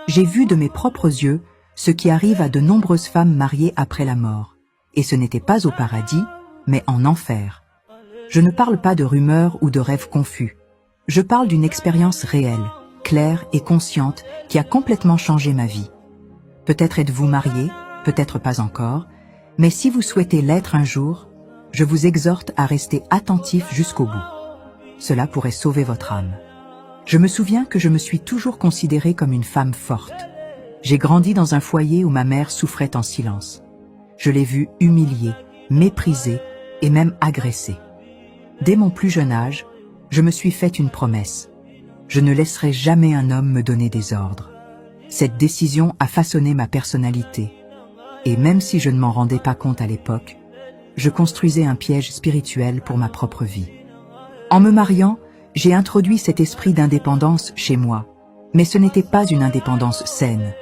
J'ai vu de mes propres yeux ce qui arrive à de nombreuses femmes mariées après la mort. Et ce n'était pas au paradis, mais en enfer. Je ne parle pas de rumeurs ou de rêves confus. Je parle d'une expérience réelle, claire et consciente qui a complètement changé ma vie. Peut-être êtes-vous marié, peut-être pas encore, mais si vous souhaitez l'être un jour, je vous exhorte à rester attentif jusqu'au bout. Cela pourrait sauver votre âme. Je me souviens que je me suis toujours considérée comme une femme forte. J'ai grandi dans un foyer où ma mère souffrait en silence. Je l'ai vue humiliée, méprisée et même agressée. Dès mon plus jeune âge, je me suis fait une promesse. Je ne laisserai jamais un homme me donner des ordres. Cette décision a façonné ma personnalité. Et même si je ne m'en rendais pas compte à l'époque, je construisais un piège spirituel pour ma propre vie. En me mariant, j'ai introduit cet esprit d'indépendance chez moi. Mais ce n'était pas une indépendance saine.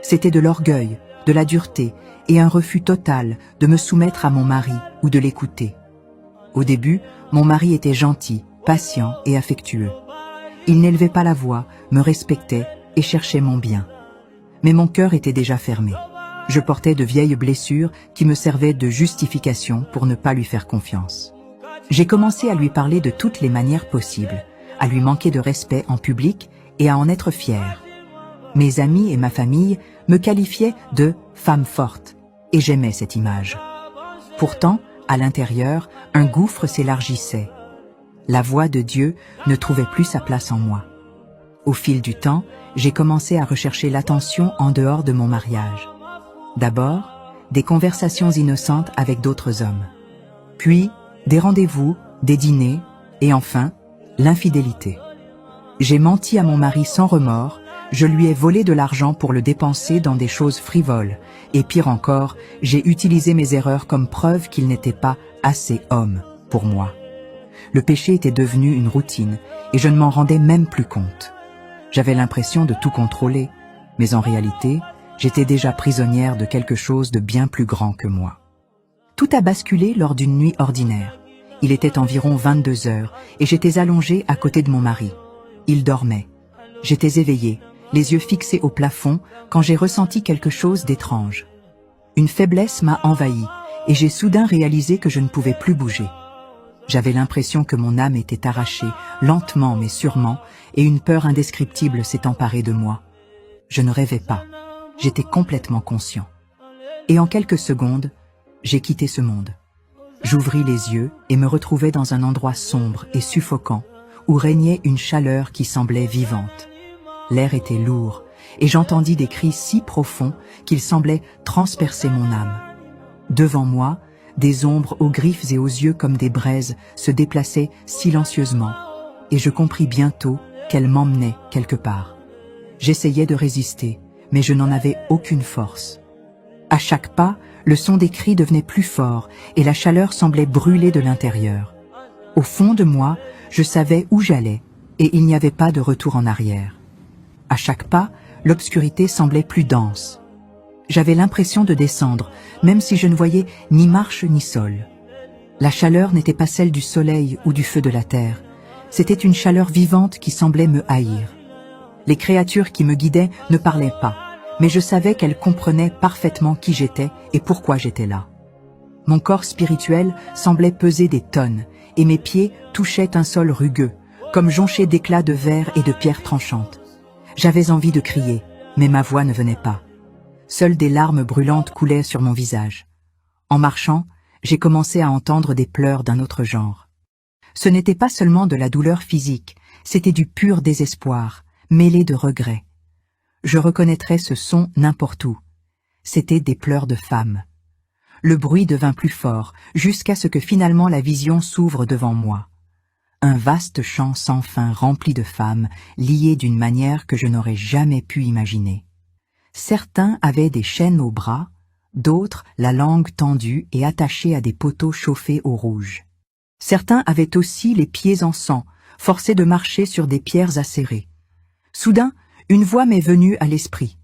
C'était de l'orgueil, de la dureté et un refus total de me soumettre à mon mari ou de l'écouter. Au début, mon mari était gentil, patient et affectueux. Il n'élevait pas la voix, me respectait et cherchait mon bien. Mais mon cœur était déjà fermé. Je portais de vieilles blessures qui me servaient de justification pour ne pas lui faire confiance. J'ai commencé à lui parler de toutes les manières possibles, à lui manquer de respect en public et à en être fière. Mes amis et ma famille me qualifiaient de femme forte, et j'aimais cette image. Pourtant, à l'intérieur, un gouffre s'élargissait. La voix de Dieu ne trouvait plus sa place en moi. Au fil du temps, j'ai commencé à rechercher l'attention en dehors de mon mariage. D'abord, des conversations innocentes avec d'autres hommes. Puis, des rendez-vous, des dîners, et enfin, l'infidélité. J'ai menti à mon mari sans remords, je lui ai volé de l'argent pour le dépenser dans des choses frivoles, et pire encore, j'ai utilisé mes erreurs comme preuve qu'il n'était pas assez homme pour moi. Le péché était devenu une routine, et je ne m'en rendais même plus compte. J'avais l'impression de tout contrôler, mais en réalité, j'étais déjà prisonnière de quelque chose de bien plus grand que moi. Tout a basculé lors d'une nuit ordinaire. Il était environ 22 heures, et j'étais allongée à côté de mon mari. Il dormait. J'étais éveillée, les yeux fixés au plafond, quand j'ai ressenti quelque chose d'étrange. Une faiblesse m'a envahie, et j'ai soudain réalisé que je ne pouvais plus bouger. J'avais l'impression que mon âme était arrachée, lentement mais sûrement, et une peur indescriptible s'est emparée de moi. Je ne rêvais pas. J'étais complètement conscient. Et en quelques secondes, j'ai quitté ce monde. J'ouvris les yeux et me retrouvai dans un endroit sombre et suffocant, où régnait une chaleur qui semblait vivante. L'air était lourd, et j'entendis des cris si profonds qu'ils semblaient transpercer mon âme. Devant moi, des ombres aux griffes et aux yeux comme des braises se déplaçaient silencieusement, et je compris bientôt qu'elles m'emmenaient quelque part. J'essayais de résister, mais je n'en avais aucune force. À chaque pas, le son des cris devenait plus fort, et la chaleur semblait brûler de l'intérieur. Au fond de moi, je savais où j'allais, et il n'y avait pas de retour en arrière. À chaque pas, l'obscurité semblait plus dense. J'avais l'impression de descendre, même si je ne voyais ni marche ni sol. La chaleur n'était pas celle du soleil ou du feu de la terre. C'était une chaleur vivante qui semblait me haïr. Les créatures qui me guidaient ne parlaient pas, mais je savais qu'elles comprenaient parfaitement qui j'étais et pourquoi j'étais là. Mon corps spirituel semblait peser des tonnes, et mes pieds touchaient un sol rugueux, comme jonchés d'éclats de verre et de pierres tranchantes. J'avais envie de crier, mais ma voix ne venait pas. Seules des larmes brûlantes coulaient sur mon visage. En marchant, j'ai commencé à entendre des pleurs d'un autre genre. Ce n'était pas seulement de la douleur physique, c'était du pur désespoir, mêlé de regret. Je reconnaîtrais ce son n'importe où. C'étaient des pleurs de femmes. Le bruit devint plus fort, jusqu'à ce que finalement la vision s'ouvre devant moi. Un vaste champ sans fin rempli de femmes, liées d'une manière que je n'aurais jamais pu imaginer. Certains avaient des chaînes aux bras, d'autres la langue tendue et attachée à des poteaux chauffés au rouge. Certains avaient aussi les pieds en sang, forcés de marcher sur des pierres acérées. Soudain, une voix m'est venue à l'esprit.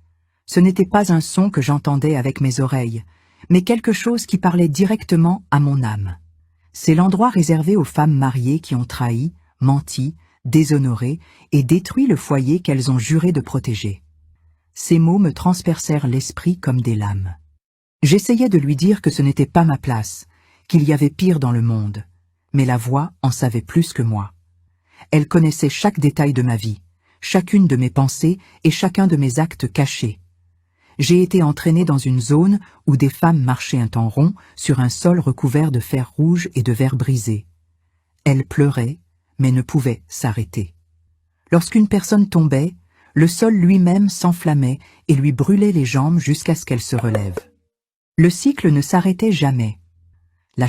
Ce n'était pas un son que j'entendais avec mes oreilles, mais quelque chose qui parlait directement à mon âme. C'est l'endroit réservé aux femmes mariées qui ont trahi, menti, déshonoré et détruit le foyer qu'elles ont juré de protéger. Ces mots me transpercèrent l'esprit comme des lames. J'essayais de lui dire que ce n'était pas ma place, qu'il y avait pire dans le monde, mais la voix en savait plus que moi. Elle connaissait chaque détail de ma vie, chacune de mes pensées et chacun de mes actes cachés. J'ai été entraîné dans une zone où des femmes marchaient un temps rond sur un sol recouvert de fer rouge et de verre brisé. Elles pleuraient, mais ne pouvaient s'arrêter. Lorsqu'une personne tombait, le sol lui-même s'enflammait et lui brûlait les jambes jusqu'à ce qu'elle se relève. Le cycle ne s'arrêtait jamais. La